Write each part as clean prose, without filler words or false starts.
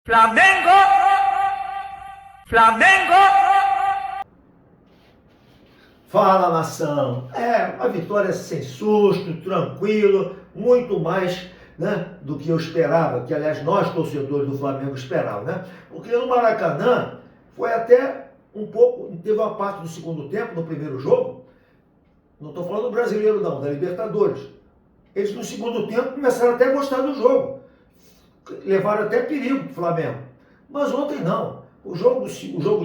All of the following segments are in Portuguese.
Flamengo! Flamengo! Fala, nação! Uma vitória sem susto, tranquilo, muito mais, né, do que eu esperava, que aliás nós torcedores do Flamengo esperávamos, né? Porque no Maracanã foi até um pouco, teve uma parte do segundo tempo, no primeiro jogo, não estou falando do brasileiro não, da Libertadores. Eles no segundo tempo começaram até a gostar do jogo, levaram até perigo para o Flamengo. Mas ontem não. O jogo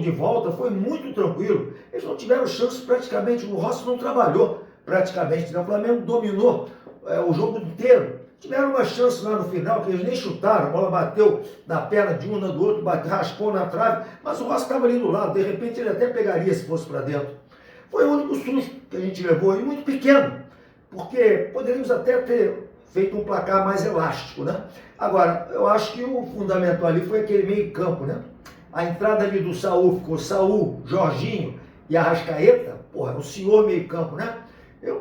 de volta foi muito tranquilo. Eles não tiveram chance praticamente. O Rossi não trabalhou praticamente. O Flamengo dominou o jogo inteiro. Tiveram uma chance lá no final, que eles nem chutaram. A bola bateu na perna de um, do outro, raspou na trave. Mas o Rossi estava ali do lado. De repente ele até pegaria se fosse para dentro. Foi o único susto que a gente levou. E muito pequeno. Porque poderíamos até ter feito um placar mais elástico, né? Agora, eu acho que o fundamental ali foi aquele meio campo, né? A entrada ali do Saul, ficou Saul, Jorginho e Arrascaeta, porra, o senhor meio campo, né? Eu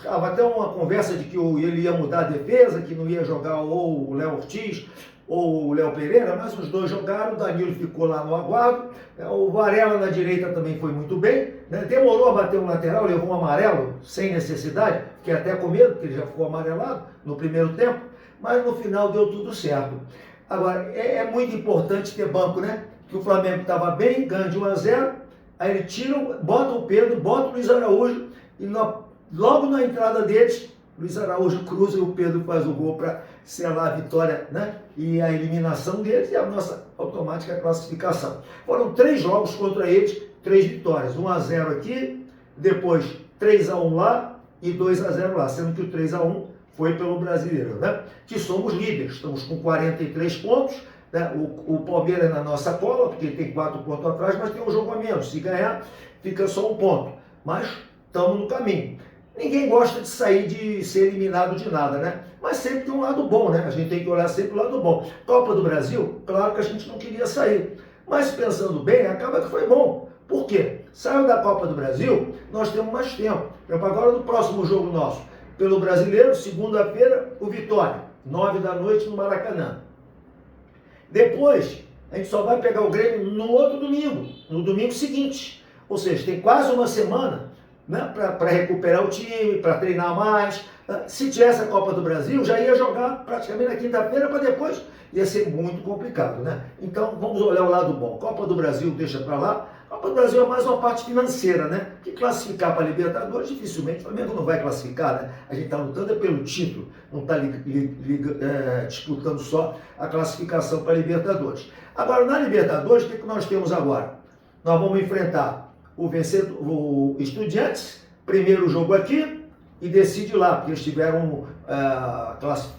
tava até uma conversa de que ele ia mudar a defesa, que não ia jogar ou o Léo Ortiz ou o Léo Pereira, mas os dois jogaram, o Danilo ficou lá no aguardo, o Varela na direita também foi muito bem, né? Demorou a bater um lateral, levou um amarelo, sem necessidade, fiquei até com medo, porque ele já ficou amarelado no primeiro tempo, mas no final deu tudo certo. Agora, é muito importante ter banco, né? Que o Flamengo estava bem, ganha de 1-0, aí ele tira, bota o Pedro, bota o Luiz Araújo, e logo na entrada deles, Luiz Araújo cruza e o Pedro faz o gol para selar a vitória, né? E a eliminação deles e a nossa automática classificação. Foram 3 jogos contra eles, 3 vitórias. 1-0 aqui, depois 3-1 lá e 2-0 lá, sendo que o 3-1 foi pelo brasileiro, né? Que somos líderes, estamos com 43 pontos, né? O Palmeiras na nossa cola, porque ele tem 4 pontos atrás, mas tem um jogo a menos. Se ganhar, fica só 1 ponto. Mas estamos no caminho. Ninguém gosta de sair, de ser eliminado de nada, né? Mas sempre tem um lado bom, né? A gente tem que olhar sempre o lado bom. Copa do Brasil, claro que a gente não queria sair. Mas pensando bem, acaba que foi bom. Por quê? Saiu da Copa do Brasil, nós temos mais tempo. Agora no próximo jogo nosso, pelo Brasileiro, segunda-feira, o Vitória, 9 da noite no Maracanã. Depois, a gente só vai pegar o Grêmio no outro domingo, no domingo seguinte. Ou seja, tem quase uma semana, né, para recuperar o time, para treinar mais. Se tivesse a Copa do Brasil, já ia jogar praticamente na quinta-feira, para depois ia ser muito complicado, né? Então, vamos olhar o lado bom. Copa do Brasil deixa para lá. Copa do Brasil é mais uma parte financeira, né? Que classificar para a Libertadores, dificilmente o Flamengo não vai classificar, né? A gente está lutando pelo título, não está disputando só a classificação para a Libertadores. Agora, na Libertadores, o que nós temos agora? Nós vamos enfrentar o Estudiantes, primeiro jogo aqui, e decide lá, porque eles tiveram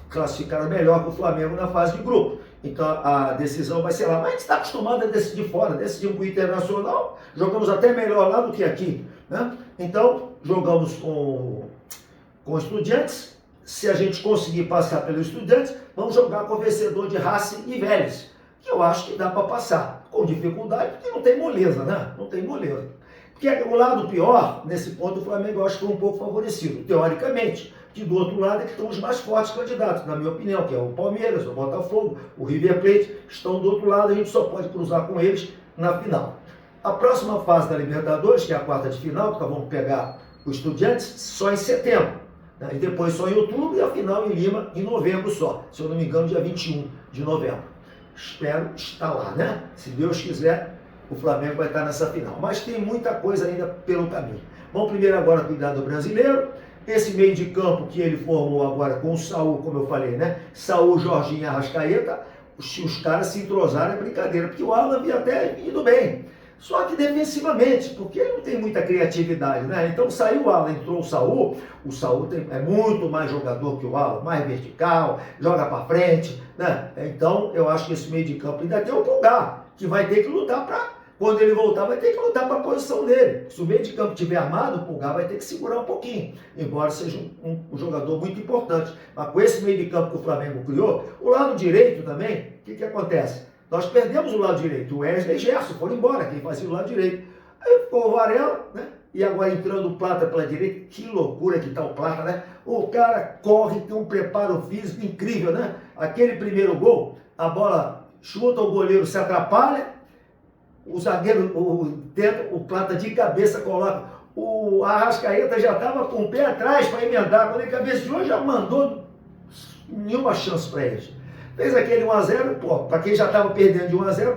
classificaram melhor que o Flamengo na fase de grupo. Então a decisão vai ser lá. Mas a gente está acostumado a decidir fora, decidimos com o Internacional, jogamos até melhor lá do que aqui, né? Então jogamos com Estudiantes. Se a gente conseguir passar pelo Estudiantes, vamos jogar com o vencedor de Racing e Vélez, que eu acho que dá para passar, com dificuldade, porque não tem moleza, né? Não tem moleza. Porque o lado pior, nesse ponto, o Flamengo eu acho que foi um pouco favorecido, teoricamente, que do outro lado é que estão os mais fortes candidatos, na minha opinião, que é o Palmeiras, o Botafogo, o River Plate, estão do outro lado, a gente só pode cruzar com eles na final. A próxima fase da Libertadores, que é a quarta de final, que nós vamos pegar o Estudiantes, só em setembro, né? E depois só em outubro e a final em Lima em novembro só, se eu não me engano, dia 21 de novembro. Espero estar lá, né? Se Deus quiser, o Flamengo vai estar nessa final. Mas tem muita coisa ainda pelo caminho. Vamos primeiro agora cuidar do brasileiro. Esse meio de campo que ele formou agora com o Saul, como eu falei, né? Saul, Jorginho e Arrascaeta, os caras se entrosaram, é brincadeira, porque o Alan havia até ido bem. Só que defensivamente, porque ele não tem muita criatividade, né? Então saiu o Alan, entrou o Saul é muito mais jogador que o Alan, mais vertical, joga para frente, né? Então eu acho que esse meio de campo ainda tem um lugar que vai ter que lutar para, quando ele voltar, vai ter que lutar para a posição dele. Se o meio de campo estiver armado, o Pulgar vai ter que segurar um pouquinho, embora seja um jogador muito importante. Mas com esse meio de campo que o Flamengo criou, o lado direito também, o que acontece? Nós perdemos o lado direito, o Wesley e Gerson foram embora, quem fazia o lado direito. Aí ficou o Varela, né? E agora entrando o Plata pela direita, que loucura que tá o Plata, né? O cara corre, tem um preparo físico incrível, né? Aquele primeiro gol, a bola chuta, o goleiro se atrapalha, o zagueiro tenta, o Plata de cabeça coloca, o Arrascaeta já estava com o pé atrás para emendar, quando ele cabeceou já mandou nenhuma chance para eles. Fez aquele 1x0, pô, para quem já estava perdendo de 1x0,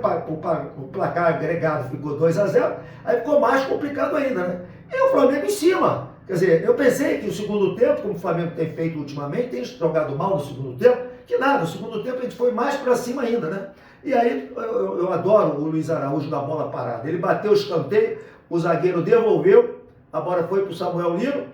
o placar agregado ficou 2x0, aí ficou mais complicado ainda, né? E o Flamengo em cima. Quer dizer, eu pensei que o segundo tempo, como o Flamengo tem feito ultimamente, tem jogado mal no segundo tempo, que nada, no segundo tempo a gente foi mais para cima ainda, né? E aí eu adoro o Luiz Araújo na bola parada. Ele bateu o escanteio, o zagueiro devolveu, a bola foi para o Samuel Lino,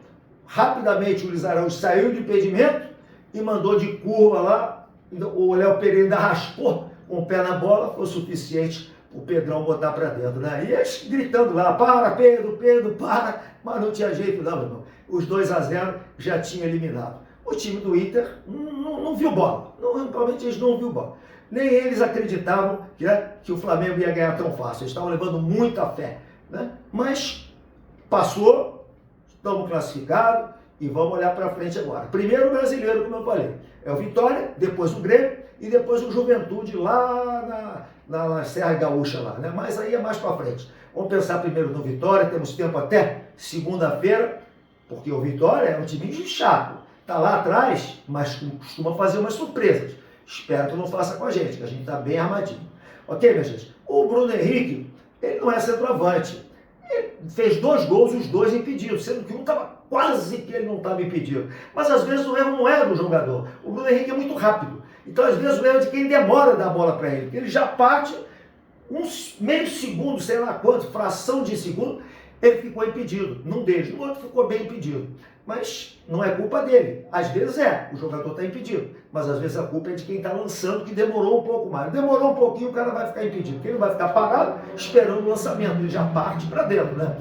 rapidamente o Luiz Araújo saiu do impedimento e mandou de curva lá, o Léo Pereira ainda raspou com o pé na bola, foi o suficiente o Pedrão botar para dentro, né? E eles gritando lá, para Pedro, Pedro, para, mas não tinha jeito não, meu irmão. Os 2x0 já tinha eliminado. O time do Inter não viu bola, provavelmente eles não viu bola. Nem eles acreditavam que o Flamengo ia ganhar tão fácil, eles estavam levando muita fé, né? Mas passou, estamos classificados e vamos olhar para frente agora. Primeiro o brasileiro, como eu falei, é o Vitória, depois o Grêmio e depois o Juventude lá na Serra Gaúcha lá, né? Mas aí é mais para frente. Vamos pensar primeiro no Vitória, temos tempo até segunda-feira, porque o Vitória é um time chato, está lá atrás, mas costuma fazer umas surpresas. Espero que não faça com a gente, que a gente está bem armadinho. Ok, minha gente? O Bruno Henrique, ele não é centroavante. Ele fez 2 gols, os 2 impedidos, sendo que um estava quase que ele não estava impedido. Mas às vezes o erro não é do jogador. O Bruno Henrique é muito rápido. Então às vezes o erro é de quem demora a dar a bola para ele. Porque ele já parte, meio segundo, sei lá quanto, fração de segundo, ele ficou impedido. Num deles, no outro ficou bem impedido. Mas não é culpa dele. Às vezes o jogador está impedido. Mas às vezes a culpa é de quem está lançando, que demorou um pouco mais. Demorou um pouquinho, o cara vai ficar impedido. Porque ele vai ficar parado esperando o lançamento. Ele já parte para dentro, né?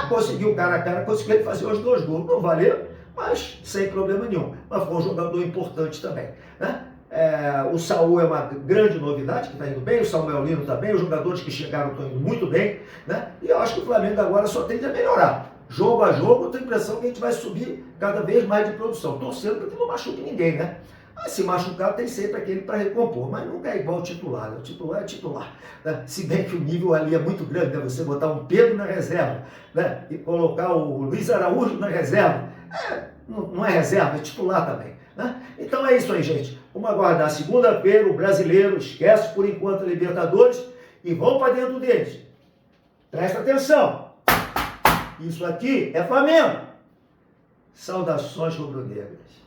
Conseguiu cara a cara, conseguiu ele fazer os 2 gols. Não valeu, mas sem problema nenhum. Mas foi um jogador importante também, né? O Saul é uma grande novidade, que está indo bem, o Samuel Lino está bem, os jogadores que chegaram estão indo muito bem, né? E eu acho que o Flamengo agora só tende a melhorar. Jogo a jogo, eu tenho a impressão que a gente vai subir cada vez mais de produção, torcendo para que não machuque ninguém, né? Mas se machucar, tem sempre aquele para recompor, mas nunca é igual ao titular, né? O titular é titular, né? Se bem que o nível ali é muito grande, né? Você botar um Pedro na reserva, né? E colocar o Luiz Araújo na reserva, não é reserva, é titular também, né? Então é isso aí, gente. Vamos aguardar segunda-feira, o brasileiro, esquece por enquanto a Libertadores e vão para dentro deles. Presta atenção. Isso aqui é Flamengo. Saudações rubro-negras.